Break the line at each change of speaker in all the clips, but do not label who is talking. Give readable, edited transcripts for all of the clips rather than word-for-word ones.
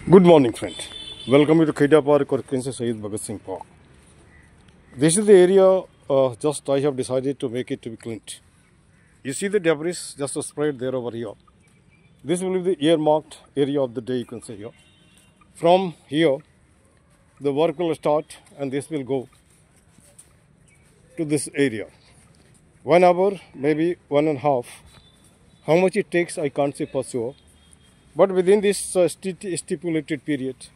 Good morning, friend. Welcome you to Kheda Park or Princess Syed Bhagat Singh Park. This is the area just I have decided to make it to be cleaned. You see the debris just spread there over here. This will be the earmarked area of the day, you can say here. From here, the work will start and this will go to this area. 1 hour, maybe 1.5. How much it takes, I can't say for sure. But within this stipulated period,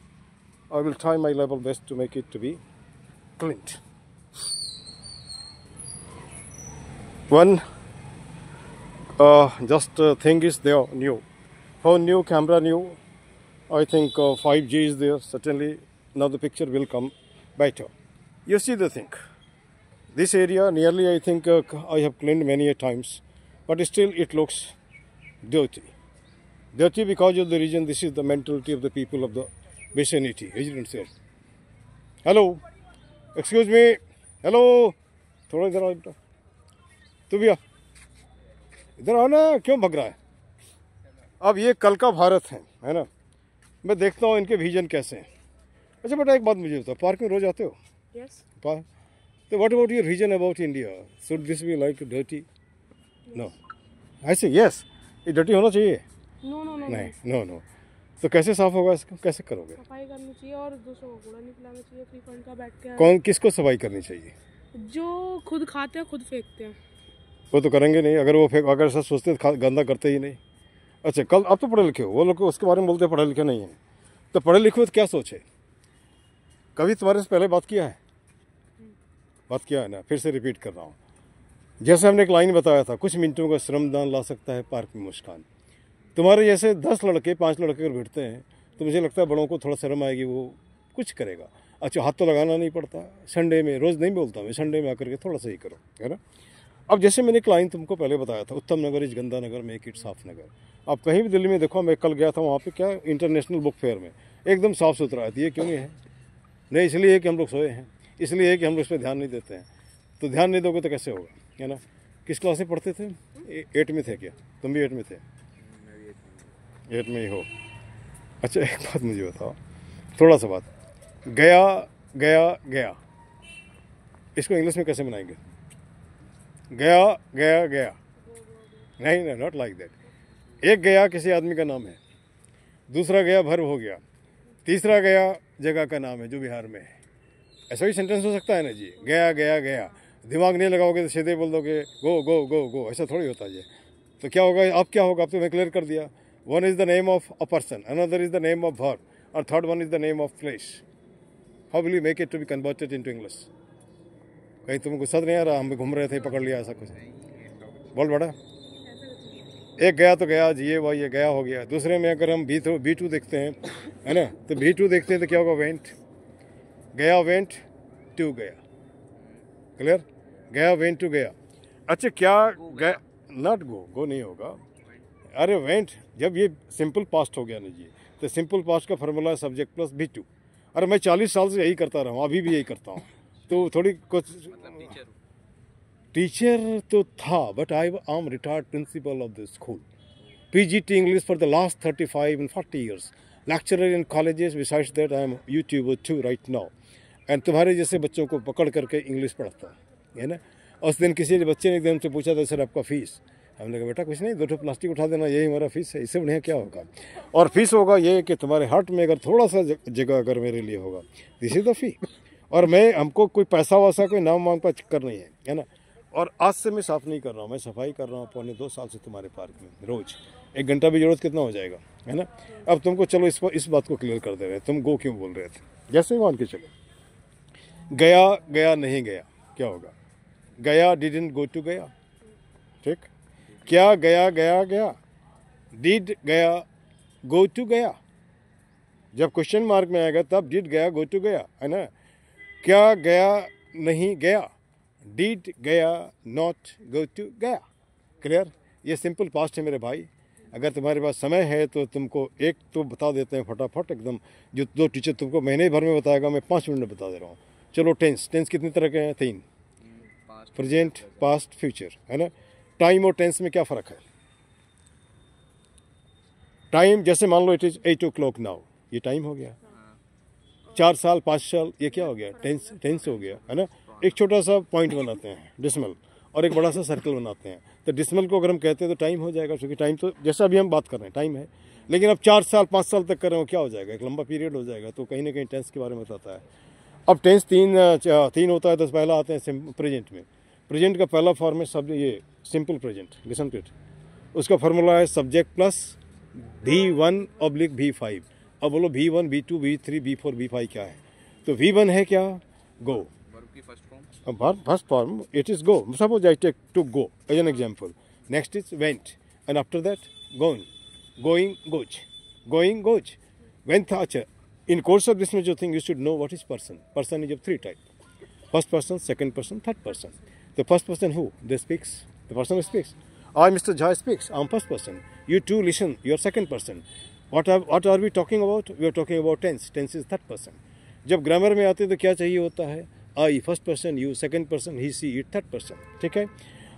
I will try my level best to make it to be cleaned. One thing is there new. Phone new, camera new. I think 5G is there. Certainly now the picture will come better. You see the thing. This area nearly I think I have cleaned many a times, but still it looks dirty. Dirty because of the reason this is the mentality of the people of the vicinity, isn't it, sir? Hello, excuse me. Hello, थोड़ा इधर आओ बेटा. तू भी आ. इधर आओ ना, क्यों भग रहा है? अब ये कल का भारत है ना? मैं देखता हूँ इनके विजन कैसे हैं. अच्छा बेटा एक बात मुझे बताओ, पार्क में रोज आते हो?
Yes.
So what about your vision about India? Should this be like dirty? No. I say yes. ये dirty होना चाहिए. नहीं, नो. तो कैसे साफ होगा इसको? कैसे करोगे?
सफाई करनी चाहिए और दूसरों को कूड़ा नहीं फैलाना चाहिए. फ्री फंड का बैठ के
कौन किसको सफाई करनी चाहिए?
जो खुद खाते हैं खुद फेंकते हैं.
वो तो करेंगे नहीं. अगर सब सोचते गंदा करते ही नहीं. अच्छा कल आप तो पढ़े लिखे हो, वो लोग उसके बारे में बोलते पढ़े लिखे नहीं है. तो पढ़े लिखे हो तो क्या सोचे? कभी तुम्हारे से पहले बात किया है ना? फिर से रिपीट कर रहा हूँ. जैसे हमने एक लाइन बताया था, कुछ मिनटों का श्रमदान ला सकता है पार्क में मुस्कान. तुम्हारे जैसे 10 लड़के 5 लड़के अगर बैठते हैं तो मुझे लगता है बड़ों को थोड़ा शर्म आएगी, वो कुछ करेगा. अच्छा हाथ तो लगाना नहीं पड़ता. संडे में, रोज़ नहीं बोलता मैं, संडे में आकर के थोड़ा सा ही करो, है ना. अब जैसे मैंने एक लाइन तुमको पहले बताया था, उत्तम नगर इज गंदा नगर, मेक इट साफ नगर. आप कहीं भी दिल्ली में देखो, मैं कल गया था वहाँ पे, क्या इंटरनेशनल बुक फेयर में एकदम साफ़ सुथरा है. ये क्यों नहीं है? नहीं इसलिए है कि हम लोग सोए हैं, इसलिए है कि हम लोग इस पर ध्यान नहीं देते हैं. तो ध्यान नहीं दोगे तो कैसे होगा, है ना. किस क्लास में पढ़ते थे? 8 में थे क्या? तुम भी 8 में थे? 8 में ही हो. अच्छा एक बात मुझे बताओ, थोड़ा सा बात. गया इसको इंग्लिश में कैसे बनाएंगे? गया नहीं, नॉट लाइक दैट. एक गया किसी आदमी का नाम है, दूसरा गया भर्व हो गया, तीसरा गया जगह का नाम है जो बिहार में है. ऐसा भी सेंटेंस हो सकता है ना जी. गया. दिमाग नहीं लगाओगे तो सीधे बोल दोगे गो. ऐसा थोड़ी होता है. तो क्या होगा? अब क्या होगा? अब तो मैं क्लियर कर दिया. One is the name of a person, another is the name of verb, और third one is the name of place. How will you make it to be converted into English? कहीं तुम्हें गुस्सा नहीं आ रहा? हम घूम रहे थे, पकड़ लिया ऐसा कुछ. बोल बड़ा. एक गया तो गया जी, ये गया हो गया. दूसरे में अगर हम B2 देखते हैं, है ना, तो B2 देखते हैं तो क्या होगा? वेंट टू गया. क्लियर? गया वेंट टू गया. अच्छा क्या गया? नॉट गो नहीं होगा. अरे वेंट, जब ये सिंपल पास्ट हो गया ना जी, तो सिंपल पास्ट का फार्मूला है सब्जेक्ट प्लस B2. अरे मैं 40 साल से यही करता रहा हूँ, अभी भी यही करता हूँ. तो थोड़ी कुछ टीचर तो था, but I am retired principal of the school. PGT English for the last 35 and 40 years. Lecturer in colleges. Besides that I am YouTuber too right now. And तुम्हारे जैसे बच्चों को पकड़ करके इंग्लिश पढ़ाता हूँ, है ना. उस दिन किसी बच्चे ने एकदम से पूछा था, सर आपका फीस? हमने कहा बेटा कुछ नहीं, 2 प्लास्टिक उठा देना, यही हमारा फीस है. इससे बढ़िया क्या होगा? और फीस होगा ये कि तुम्हारे हार्ट में अगर थोड़ा सा जगह अगर मेरे लिए होगा, दिस इज द फी. और मैं हमको कोई पैसा वैसा कोई नाम वाम का चक्कर नहीं है ना. और आज से मैं साफ़ नहीं कर रहा हूँ, मैं सफाई कर रहा हूँ 2.25 साल से तुम्हारे पार्क में रोज़. 1 घंटा भी जरूरत कितना हो जाएगा, है ना. अब तुमको चलो इस बात को क्लियर कर दे रहे हैं. तुम गो क्यों बोल रहे थे? जैसे मान के चलो, गया नहीं गया, क्या होगा? गया डिडंट गो टू गया. ठीक. क्या गया डिड गया गो टू गया. जब क्वेश्चन मार्क में आएगा तब डिड गया गो टू गया, है ना. क्या गया नहीं गया, डिड गया नॉट गो टू गया. क्लियर? ये सिंपल पास्ट है मेरे भाई. अगर तुम्हारे पास समय है तो तुमको एक तो बता देते हैं फटाफट एकदम, जो 2 टीचर तुमको महीने भर में बताएगा, मैं 5 मिनट में बता दे रहा हूँ. चलो टेंस कितने तरह के हैं? 3. प्रेजेंट, पास्ट, फ्यूचर, है ना. टाइम और टेंस में क्या फ़र्क है? टाइम जैसे मान लो इट इज़ 8 o'clock नाउ, ये टाइम हो गया। 4 साल 5 साल ये क्या हो गया, टेंस हो गया, है ना। एक छोटा सा पॉइंट बनाते हैं डिसमल, और एक बड़ा सा सर्कल बनाते हैं। तो डिसमल को अगर हम कहते हैं तो टाइम हो जाएगा, क्योंकि टाइम तो जैसा अभी हम बात कर रहे हैं टाइम है। लेकिन अब 4 साल 5 साल तक कर रहे हो, क्या हो जाएगा, एक लंबा पीरियड हो जाएगा। तो कहीं ना कहीं टेंस के बारे में बताता है। अब टेंस तीन होता है। तो पहला आते हैं प्रेजेंट में। प्रेजेंट का पहला फॉर्म है सब ये simple present, listen to it. उसका फॉर्मूला है सब्जेक्ट प्लस V1/V5। अब बोलो V1 V2 V3 V4 V5 क्या है। तो V1 है क्या, गो।
वर्ब की first
first form it is go. Suppose I take to go as an example. Next is went, and after that going, going goes, going goes, went. अच्छा, in course of this में जो thing you should know what is person. Person is of 3 type, first person, second person, third person. The first person who they speaks, the person speaks. I, Mr. Jha speaks. I'm first person. You two listen. You're second person. What are we talking about? We are talking about tense. Tense is third person. जब grammar में आते हैं तो क्या चाहिए होता है, I first person, you second person, he she it third person. ठीक है।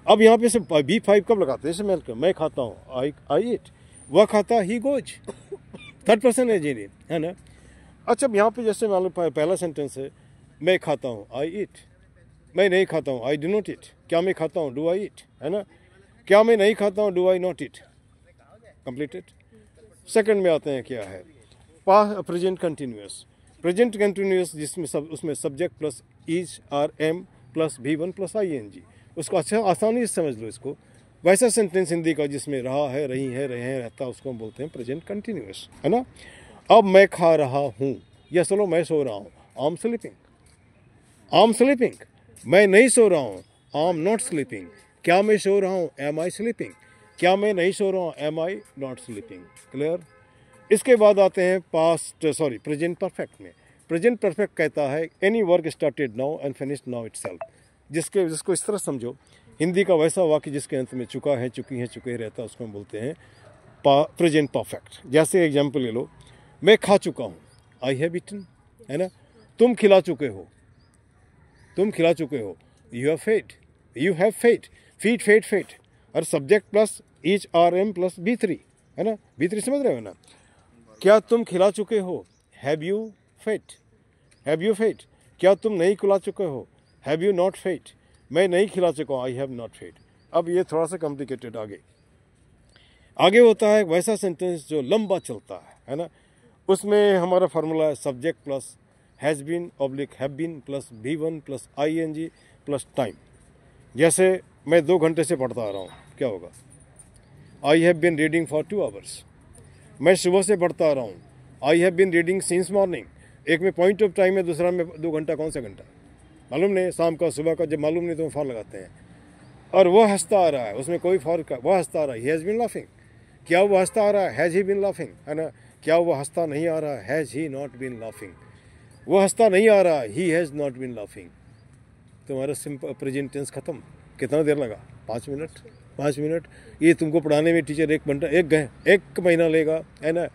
अब यहाँ पे से B5 कब लगाते हैं, जैसे मैं खाता हूँ, I eat, वह खाता, he goes, थर्ड पर्सन है जी, है ना। अच्छा, अब यहाँ पे जैसे मान लो पहला सेंटेंस है, मैं खाता हूँ, I eat। मैं नहीं खाता हूँ, I do not eat। क्या मैं खाता हूँ, do I eat, है ना। क्या मैं नहीं खाता हूँ, do I not it, completed. Second में आते हैं, क्या है, प्रेजेंट कंटिन्यूअस। प्रेजेंट कंटिन्यूअस जिसमें उसमें subject plus is are am plus V1 plus ING। उसको अच्छा आसानी से समझ लो इसको। वैसा सेंटेंस हिंदी का जिसमें रहा है, रही है, रहे हैं, रहता, उसको हम बोलते हैं प्रेजेंट कंटिन्यूअस, है ना। अब मैं खा रहा हूँ, या चलो मैं सो रहा हूँ, I am sleeping, I am sleeping. मैं नहीं सो रहा हूँ, आई एम नॉट स्लीपिंग। क्या मैं सो रहा हूँ, एम आई स्लीपिंग। क्या मैं नहीं सो रहा हूँ, am I not sleeping. Clear. इसके बाद आते हैं प्रेजेंट परफेक्ट में। प्रेजेंट परफेक्ट कहता है any work started now and finished now itself. जिसको इस तरह समझो, हिंदी का वैसा वाक्य जिसके अंत में चुका है, चुकी है, चुके रहता है, उसको हम बोलते हैं प्रेजेंट परफेक्ट। जैसे एग्जाम्पल ले लो, मैं खा चुका हूँ, आई हैव ईटन, है ना। तुम खिला चुके हो, तुम खिला चुके हो, you have fed, you have fed, feed fed fed. और subject plus is are am plus B3, है ना। B3 समझ रहे हो ना। क्या तुम खिला चुके हो, have you fed, have you fed. क्या तुम नहीं खिला चुके हो, हैव यू नॉट फेड। मैं नहीं खिला चुका हूँ, आई हैव नॉट फेड। अब ये थोड़ा सा कॉम्प्लिकेटेड आगे होता है वैसा सेंटेंस जो लंबा चलता है ना। उसमें हमारा फार्मूला है subject plus has been oblique have been plus V1 plus ING plus time. जैसे मैं 2 घंटे से पढ़ता आ रहा हूँ, क्या होगा, I have been reading for 2 hours। मैं सुबह से पढ़ता आ रहा हूँ, I have been reading since morning. एक में पॉइंट ऑफ टाइम है, दूसरा में 2 घंटा। कौन सा घंटा मालूम नहीं, शाम का सुबह का। जब मालूम नहीं तो फॉर लगाते हैं। और वो हंसता आ रहा है, उसमें कोई फर्क है, वो हंसता आ रहा है, ही हैज़ बीन लाफिंग। क्या वो हंसता आ रहा है, हैज़ ही बीन लाफिंग, है ना। क्या वो हंसता नहीं आ रहा है, has he not been laughing. वो हंसता नहीं आ रहा, he has not been laughing. तुम्हारा सिंपल प्रेजेंट टेंस खत्म। कितना देर लगा, 5 मिनट। 5 मिनट ये तुमको पढ़ाने में टीचर 1 घंटा 1 महीना लेगा, है ना।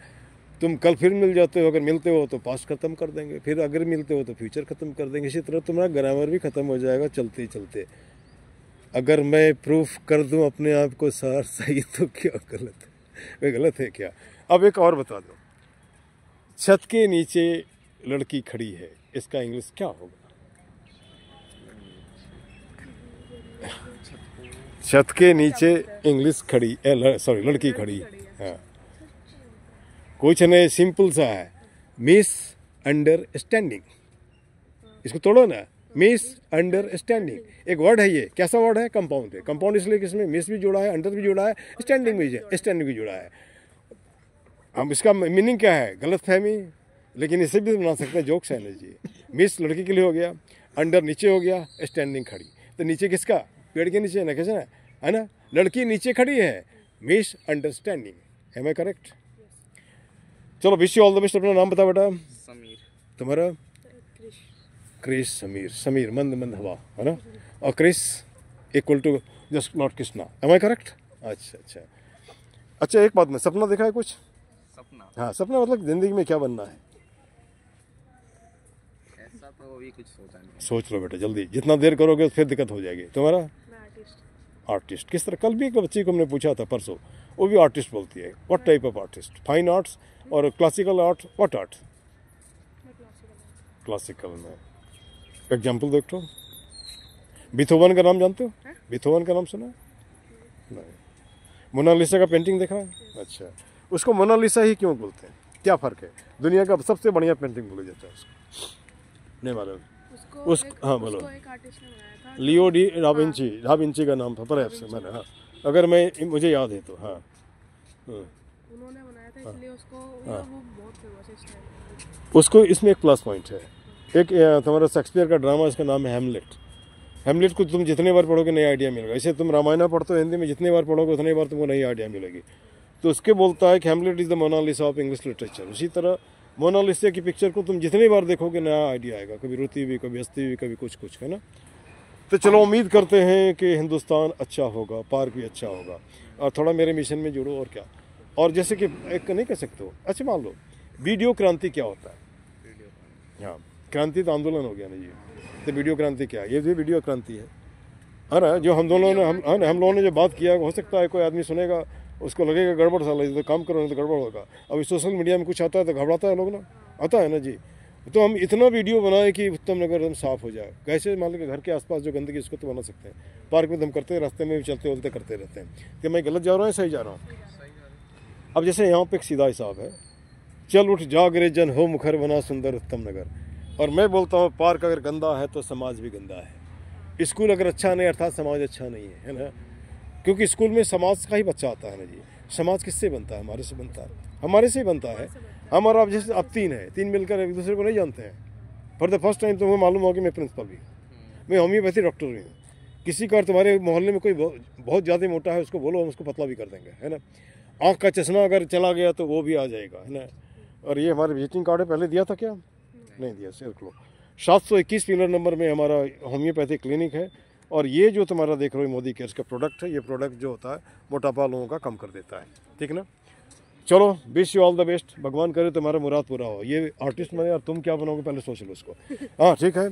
तुम कल फिर मिल जाते हो, अगर मिलते हो तो पास्ट खत्म कर देंगे, फिर अगर मिलते हो तो फ्यूचर खत्म कर देंगे। इसी तरह तुम्हारा ग्रामर भी खत्म हो जाएगा चलते चलते। अगर मैं प्रूफ कर दूं अपने आप को सार सही तो क्या गलत है, वे गलत है क्या। अब एक और बता दो, छत के नीचे लड़की खड़ी है, इसका इंग्लिश क्या होगा। छत के नीचे इंग्लिश खड़ी, लड़की खड़ी। हाँ, कुछ नहीं, सिंपल सा है, मिस अंडरस्टैंडिंग। इसको तोड़ो ना, मिस अंडरस्टैंडिंग। एक वर्ड है, ये कैसा वर्ड है, कंपाउंड है। कंपाउंड इसलिए कि इसमें मिस भी जुड़ा है, अंडर भी जुड़ा है, स्टैंडिंग भी जुड़ा है। हम इसका मीनिंग क्या है, गलत फहमी। लेकिन इसे भी बना सकते हैं जोक्स है ना जी। मिस लड़की के लिए हो गया, अंडर नीचे हो गया, स्टैंडिंग खड़ी। तो नीचे किसका, पेड़ के नीचे है ना, कैसे ना, है ना। लड़की नीचे खड़ी है, misunderstanding. Am I correct. चलो, wish you all the best. अपना नाम बता बेटा।
समीर।
तुम्हारा क्रिस। समीर मंद हवा, है ना। और Chris equal to just not Krishna. Am I correct. अच्छा, एक बात में, सपना देखा है कुछ।
सपना,
हाँ, सपना मतलब जिंदगी में क्या बनना है,
ऐसा तो अभी कुछ सोचा नहीं।
सोच लो बेटा जल्दी, जितना देर करोगे फिर दिक्कत हो जाएगी। तुम्हारा
मैं
आर्टिस्ट। किस तरह, कल भी एक बच्ची को हमने पूछा था परसों, वो भी आर्टिस्ट बोलती है। What type of artist, fine arts, और क्लासिकल आर्ट, व्हाट आर्ट?
मैं क्लासिकल
क्लासिकल में एग्जाम्पल देखो, बीथोवन का नाम जानते हो? बीथोवन का नाम सुना है? नहीं। मोनालिसा का पेंटिंग देखा है? अच्छा, उसको मोनालिसा ही क्यों बोलते हैं, क्या फ़र्क है? दुनिया का सबसे बढ़िया पेंटिंग बोला जाता है उसको, नहीं मालूम? हाँ बोलो।
उसको एक आर्टिस्ट ने बनाया था,
लियो डी डाविंची, डाविंची का नाम था पर आपसे मैंने, हाँ अगर मैं मुझे याद है तो, हाँ
उन्होंने बनाया था, इसलिए उसको वो बहुत फेमस है इस टाइम।
उसको इसमें एक प्लस पॉइंट है। एक तुम्हारा शेक्सपियर का ड्रामा, इसका नाम है हेमलेट। हेमलेट को तुम जितने बार पढ़ोगे नई आइडिया मिलेगा। इसे तुम रामायण पढ़ते हो हिंदी में, जितने बार पढ़ोगे उतने बार तुमको नई आइडिया मिलेगी। तो उसके बोलता है कि Hamlet is the Mona Lisa of English literature. उसी तरह मोनालिसा की पिक्चर को तुम जितनी बार देखोगे नया आइडिया आएगा, कभी रोती हुई, कभी हंसती हुई, कभी कुछ कुछ, है ना। तो चलो उम्मीद करते हैं कि हिंदुस्तान अच्छा होगा, पार्क भी अच्छा होगा, और थोड़ा मेरे मिशन में जुड़ो और क्या। और जैसे कि एक नहीं कह सकते हो, अच्छा मान लो वीडियो क्रांति क्या होता है? हाँ, क्रांति तो आंदोलन हो गया ना जी, तो वीडियो क्रांति क्या है? ये भी वीडियो क्रांति है ना। जो हम दोनों ने हम लोगों ने जो बात किया, हो सकता है कोई आदमी सुनेगा उसको लगेगा गड़बड़ साला, तो काम करो नहीं तो गड़बड़ होगा। अभी सोशल मीडिया में कुछ आता है तो घबराता है लोग ना, आता है ना जी। तो हम इतना वीडियो बनाए कि उत्तम नगर एकदम साफ हो जाए। कैसे? मान लो कि घर के आसपास जो गंदगी उसको तो बना सकते हैं, पार्क में तो हम करते हैं, रास्ते में भी चलते उलते करते रहते हैं। कि मैं गलत जा रहा हूँ, सही जा रहा हूँ? अब जैसे यहाँ पे एक सीधा हिसाब है, चल उठ जाग रे जन हो मुखर बना सुंदर उत्तम नगर। और मैं बोलता हूँ पार्क अगर गंदा है तो समाज भी गंदा है। स्कूल अगर अच्छा नहीं अर्थात समाज अच्छा नहीं है ना। क्योंकि स्कूल में समाज का ही बच्चा आता है ना जी। समाज किससे बनता है? हमारे से बनता है, हमारे से ही बनता है। हमारा अब जैसे अब तीन मिलकर एक दूसरे को नहीं जानते हैं। फॉर द फर्स्ट टाइम तुम्हें मालूम होगा कि मैं प्रिंसिपल भी हूँ, मैं होम्योपैथी डॉक्टर भी हूँ। किसी का तुम्हारे मोहल्ले में कोई बहुत ज़्यादा मोटा है, उसको बोलो हम उसको पतला भी कर देंगे, है ना। आँख का चश्मा अगर चला गया तो वो भी आ जाएगा, है ना। और ये हमारे विजिटिंग कार्ड है, पहले दिया था क्या? नहीं दिया, शेयर करो। 721 पिलर नंबर में हमारा होम्योपैथी क्लिनिक है। और ये जो तुम्हारा देख रहे हो मोदी केयर्स का प्रोडक्ट है, ये प्रोडक्ट जो होता है मोटापा लोगों का कम कर देता है, ठीक ना। चलो, wish you all the best, भगवान करे तुम्हारा मुराद पूरा हो। ये आर्टिस्ट बने और तुम क्या बनोगे पहले सोच लो उसको। हाँ ठीक है।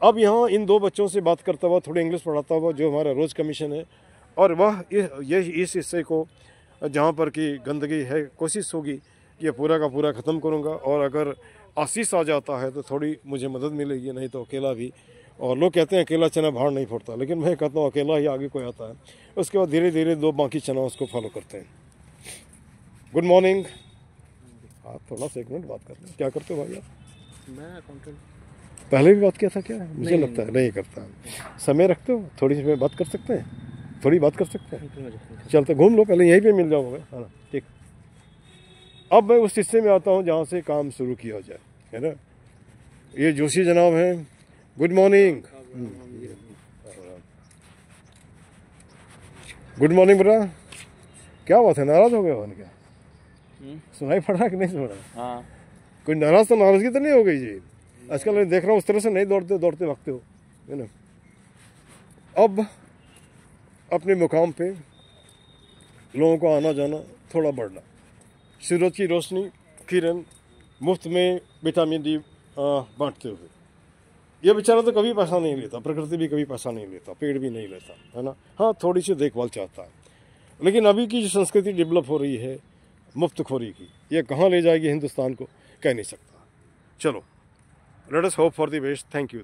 अब यहाँ इन दो बच्चों से बात करता हुआ, थोड़ी इंग्लिश पढ़ाता हुआ, जो हमारा रोज़ कमीशन है, और वह ये इस हिस्से को जहाँ पर कि गंदगी है, कोशिश होगी कि ये पूरा का पूरा ख़त्म करूँगा। और अगर आशीष आ जाता है तो थोड़ी मुझे मदद मिलेगी, नहीं तो अकेला भी। और लोग कहते हैं अकेला चना भाड़ नहीं फोड़ता, लेकिन मैं कहता हूँ अकेला ही आगे कोई आता है, उसके बाद धीरे धीरे दो बाकी चना उसको फॉलो करते हैं। Good morning. आप थोड़ा सा एक मिनट बात कर लें। क्या करते हो भाई आप?
मैं अकाउंटेंट।
पहले भी बात किया था क्या? मुझे लगता है नहीं करता। समय रखते हो? थोड़ी सी बात कर सकते हैं, थोड़ी बात कर सकते हैं। चलते घूम लो, पहले यहीं पे मिल जाओगे, है ना। ठीक, अब मैं उस हिस्से में आता हूँ जहाँ से काम शुरू किया जाए, है ना। ये जोशी जनाब हैं, गुड मॉर्निंग। गुड मॉर्निंग बेटा। क्या बात है, नाराज हो गए हो क्या? सुनाई पड़ रहा कि नहीं सुन रहा?
हाँ।
कोई नाराज तो नाराजगी तो नहीं हो गई जी? आजकल मैं देख रहा हूँ उस तरह से नहीं दौड़ते भागते हो, है ना। अब अपने मुकाम पे लोगों को आना जाना थोड़ा बढ़ना, सूरज की रोशनी, किरण, मुफ्त में विटामिन डी बांटते हुए। ये बेचारा तो कभी पैसा नहीं लेता, प्रकृति भी कभी पैसा नहीं लेता, पेड़ भी नहीं लेता, है ना। हाँ, थोड़ी सी देखभाल चाहता है। लेकिन अभी की जो संस्कृति डेवलप हो रही है मुफ्तखोरी की, ये कहाँ ले जाएगी हिंदुस्तान को, कह नहीं सकता। चलो, let us hope for the best. Thank you.